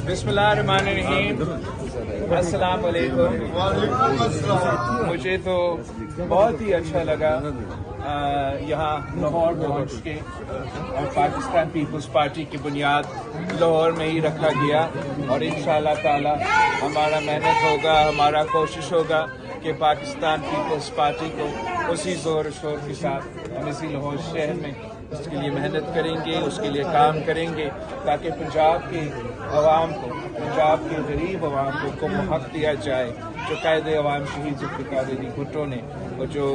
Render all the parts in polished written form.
बिस्मिल्लाहिर्रहमानिर्रहीम। अस्सलाम वालेकुम। मुझे तो बहुत ही अच्छा लगा यहाँ लाहौर पहुँच के, और पाकिस्तान पीपल्स पार्टी की बुनियाद लाहौर में ही रखा गया, और इंशाअल्लाह ताला हमारा मेहनत होगा, हमारा कोशिश होगा कि पाकिस्तान पीपल्स पार्टी को उसी ज़ोर शोर के साथ हम इसी लाहौर शहर में उसके लिए मेहनत करेंगे, उसके लिए काम करेंगे, ताकि पंजाब के अवाम को, पंजाब के गरीब अवाम को हक दिया जाए जो कायदे अवाम शहीद जुल्फ़िकार अली भुट्टो ने और जो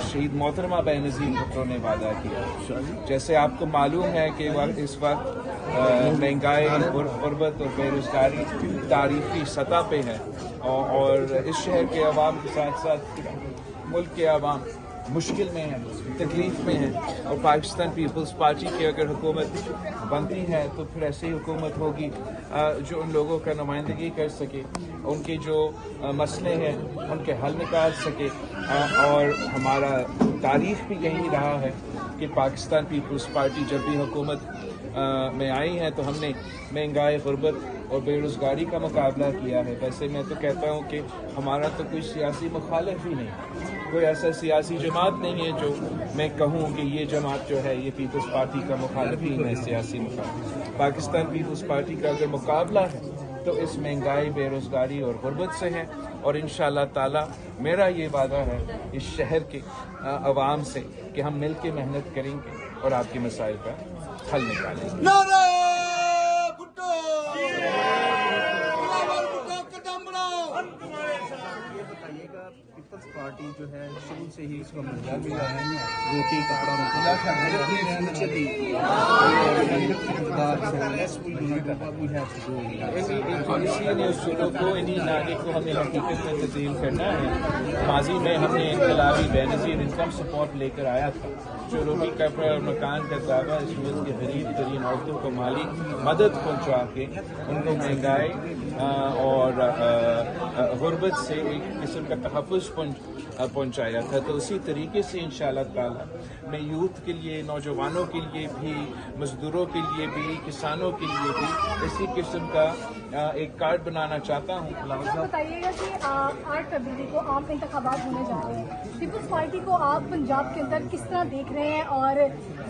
शहीद मोहतरमा बेनज़ीर भुट्टो ने वादा किया। जैसे आपको मालूम है कि इस वक्त महंगाई, गुर्बत और बेरोज़गारी तारीखी सतह पे है, और इस शहर के अवाम के साथ साथ मुल्क के अवाम मुश्किल में है, तकलीफ में है, और पाकिस्तान पीपल्स पार्टी की अगर हुकूमत बनती है तो फिर ऐसी हुकूमत होगी जो उन लोगों का नुमाइंदगी कर सके, उनके जो मसले हैं उनके हल निकाल सके। और हमारा तारीख भी यही रहा है कि पाकिस्तान पीपल्स पार्टी जब भी हुकूमत में आई है तो हमने महंगाई, गुर्बत और बेरोज़गारी का मुकाबला किया है। वैसे मैं तो कहता हूँ कि हमारा तो कोई सियासी मुखालिफ ही नहीं, कोई ऐसा सियासी जमात नहीं है जो मैं कहूँ कि ये जमात जो है ये पीपल्स पार्टी का मुखालिफ ही है, सियासी मुखालिफ। पाकिस्तान पीपल्स पार्टी का अगर मुकाबला है तो इस महंगाई, बेरोज़गारी और गुर्बत से है, और इंशाअल्लाह ताला मेरा ये वादा है इस शहर के अवाम से कि हम मिल के मेहनत करेंगे और आपके मसाइल का हल निकालेंगे। पीपल्स पार्टी जो है शुरू से ही इसका मुद्दा भी रहा है, रोटी कपड़ा इन्हीं नारे को हमें हकीकत में तब्दील करना है। माजी में हमने इनकलाबी बेनज़ीर इनकम सपोर्ट लेकर आया था, जो रोटी कपड़ा और मकान का दावा इस मुल्क के गरीब तरीन औरतों को माली मदद पहुँचा के उनको महंगाई और गुर्बत से एक किस्म का तहफ़्फ़ुज़ पहुँचाया था। तो उसी तरीके से इंशाअल्लाह ताला मैं यूथ के लिए, नौजवानों के लिए भी, मजदूरों के लिए भी, किसानों के लिए भी इसी किस्म का एक कार्ड बनाना चाहता हूँ। बताइएगा कि 8 फरवरी को आम इंतखाबात होने जा रहे हैं, पीपल्स पार्टी को आप पंजाब के अंदर किस तरह देख रहे हैं? और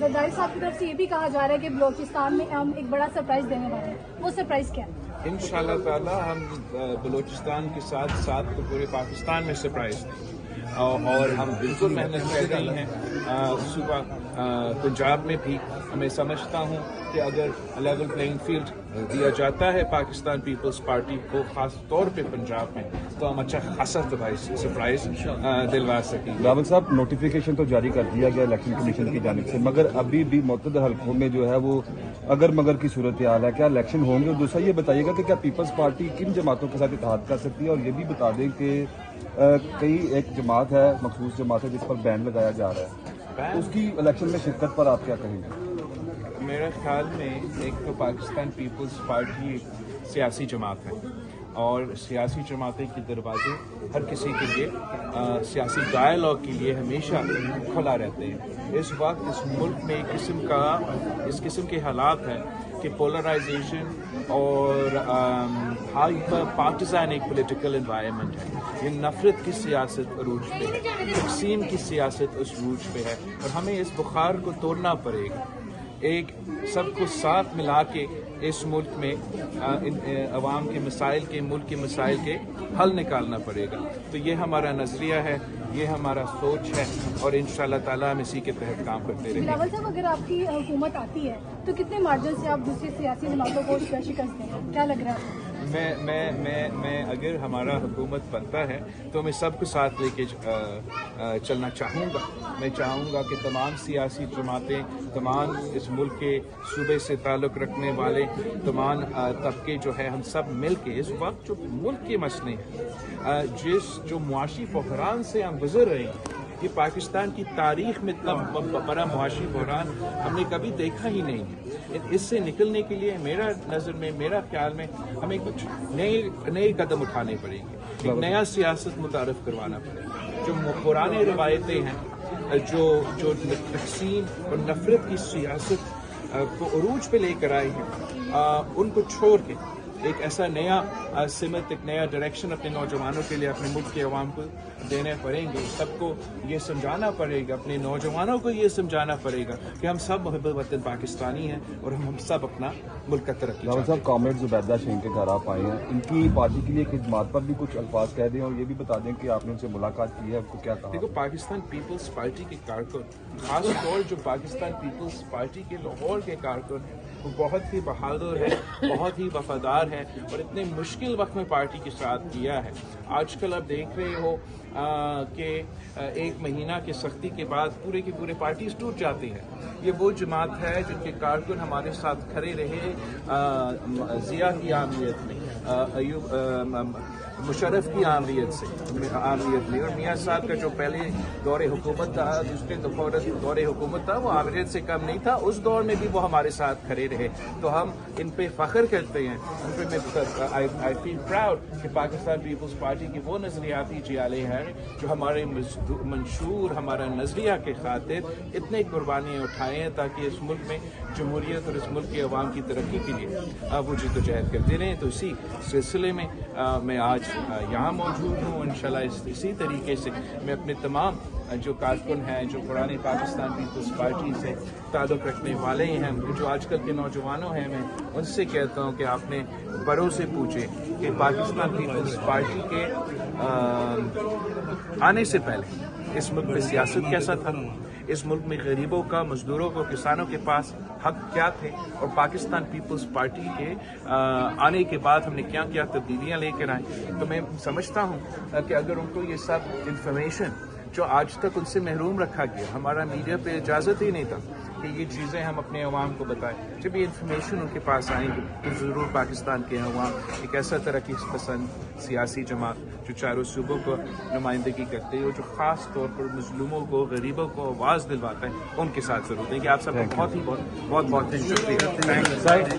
जरदारी साहब की तरफ से ये भी कहा जा रहा है कि बलोचिस्तान में हम एक बड़ा सरप्राइज देने वाले हैं, वो सरप्राइज क्या है? इंशाअल्लाह ताला हम बलूचिस्तान के साथ साथ तो पूरे पाकिस्तान में सरप्राइज दें, और हम बिल्कुल मेहनत कर रही हैं। सुबह पंजाब में भी मैं समझता हूँ कि अगर लेवल प्लेइंग फील्ड दिया जाता है पाकिस्तान पीपल्स पार्टी को, ख़ास तौर पे पंजाब में, तो हम अच्छा खासा सरप्राइज दिलवा सकेंगे। रावत साहब, नोटिफिकेशन तो जारी कर दिया गया इलेक्शन कमीशन की जानिब से, मगर अभी भी मुतअद्दिद हलकों में जो है वो अगर मगर की सूरत हाल है। क्या इलेक्शन होंगे? और दूसरा ये बताइएगा कि क्या पीपल्स पार्टी किन जमातों के साथ इत्तेहाद कर सकती है? और ये भी बता दें कि कई एक जमात है, मखसूस जमात है जिस पर बैन लगाया जा रहा है, उसकी इलेक्शन में शिरकत पर आप क्या कहेंगे? मेरे ख्याल में एक तो पाकिस्तान पीपल्स पार्टी एक सियासी जमात है, और सियासी जमातें के दरवाजे हर किसी के लिए सियासी डायलॉग के लिए हमेशा खुला रहते हैं। इस वक्त इस मुल्क में इस किस्म के हालात हैं कि पोलराइजेशन और हाइपर पार्टिजान एक पॉलिटिकल एनवायरनमेंट है। ये नफरत की सियासत अरूज पे है, तकसीम की सियासत अरूज पे है, और हमें इस बुखार को तोड़ना पड़ेगा। एक सबको साथ मिला के इस मुल्क में अवाम के मसाइल के, मुल्क के मसाइल के हल निकालना पड़ेगा। तो ये हमारा नज़रिया है, ये हमारा सोच है, और इंशाअल्लाह ताला हम इसी के तहत काम करते रहेंगे। रावल साहब, अगर आपकी हुकूमत आती है तो कितने मार्जिन से आप दूसरी सियासी जमातों को शिकस्त देंगे, क्या लग रहा है? मैं अगर हमारा हुकूमत बनता है तो मैं सबको साथ लेके चलना चाहूँगा। मैं चाहूँगा कि तमाम सियासी जमातें, तमाम इस मुल्क के सूबे से ताल्लुक़ रखने वाले तमाम तबके जो है, हम सब मिल के इस वक्त जो मुल्क के मसले हैं, जो मुआशी बहरान से हम गुजर रहे हैं, ये पाकिस्तान की तारीख में इतना बड़ा मुआशी बहरान हमने कभी देखा ही नहीं है। इससे निकलने के लिए मेरा नज़र में, मेरा ख्याल में हमें कुछ नए कदम उठाने पड़ेंगे, एक नया सियासत मुतारफ़ करवाना पड़ेगा। जो पुराने रवायतें हैं, जो तक़सीम और नफ़रत की सियासत को उरूज पे लेकर आए हैं, उनको छोड़ के एक ऐसा नया सिमत, एक नया डायरेक्शन अपने नौजवानों के लिए, अपने मुल्क के अवाम को देने पड़ेंगे। सबको ये समझाना पड़ेगा, अपने नौजवानों को ये समझाना पड़ेगा कि हम सब मुहब्बत वतन पाकिस्तानी हैं और हम सब अपना मुल्क का तरक्की रावत साहब, कॉमरेड जुबैदा शहीन के घर आप आए हैं, इनकी पार्टी के लिए खिदमत पर भी कुछ अल्फाज कह दें और ये भी बता दें कि आपने उनसे मुलाकात की है, आपको क्या कहा? देखो, पाकिस्तान पीपल्स पार्टी के कारकुन, खास तौर जो पाकिस्तान पीपल्स पार्टी के लाहौर के कारकुन हैं, वो बहुत ही बहादुर है, बहुत ही वफादार है और इतने मुश्किल वक्त में पार्टी के साथ किया है। आजकल आप देख रहे हो कि एक महीना की सख्ती के बाद पूरे की पूरे पार्टीज टूट जाती हैं। ये वो जमात है जिनके कारकुन हमारे साथ खड़े रहे जिया की आमरीत में, मुशर्रफ की आमरीत में, और मियाँ साहब का जो पहले दौरे हुकूमत था, दूसरे दौरे हुकूमत था, वो आमरीत से कम नहीं था। उस दौर में भी वो हमारे साथ खड़े रहे, तो हम इन पे फख्र करते हैं, उन पे आई फील प्राउड कि पाकिस्तान पीपल्स पार्टी की वो नजरियाती जियाले हैं जो हमारे मंशूर, हमारा नजरिया के खातिर इतने कुर्बानियाँ उठाए हैं ताकि इस मुल्क में जमहूरियत और इस मुल्क के अवाम की तरक्की के लिए वो जद्दोजहद करते रहें। तो इसी सिलसिले में मैं आज यहाँ मौजूद हूँ। इंशाल्लाह इसी तरीके से मैं अपने तमाम जो कारकुन हैं, जो पुराने पाकिस्तान पीपल्स पार्टी से ताल्लुक़ रखने वाले हैं, जो आजकल के नौजवानों हैं, मैं उनसे कहता हूँ कि आपने बड़ों से पूछें कि पाकिस्तान पीपल्स पार्टी के आने से पहले इस मुल्क में सियासत कैसा था, इस मुल्क में गरीबों का, मजदूरों को, किसानों के पास हक क्या थे, और पाकिस्तान पीपल्स पार्टी के आने के बाद हमने क्या क्या तब्दीलियाँ लेकर आए। तो मैं समझता हूँ कि अगर उनको ये सब इंफॉर्मेशन जो आज तक उनसे महरूम रखा गया, हमारा मीडिया पे इजाज़त ही नहीं था कि ये चीज़ें हम अपने अवाम को बताएं, जब ये इन्फॉर्मेशन उनके पास आएंगी तो ज़रूर पाकिस्तान के अवाम एक ऐसा तरक्की पसंद सियासी जमात जो चारों सूबों को नुमाइंदगी करते हैं और जो ख़ास तौर पर मजलूमों को, गरीबों को आवाज़ दिलवाता है, उनके साथ ज़रूर देंगे। आप सबका बहुत शुक्रिया।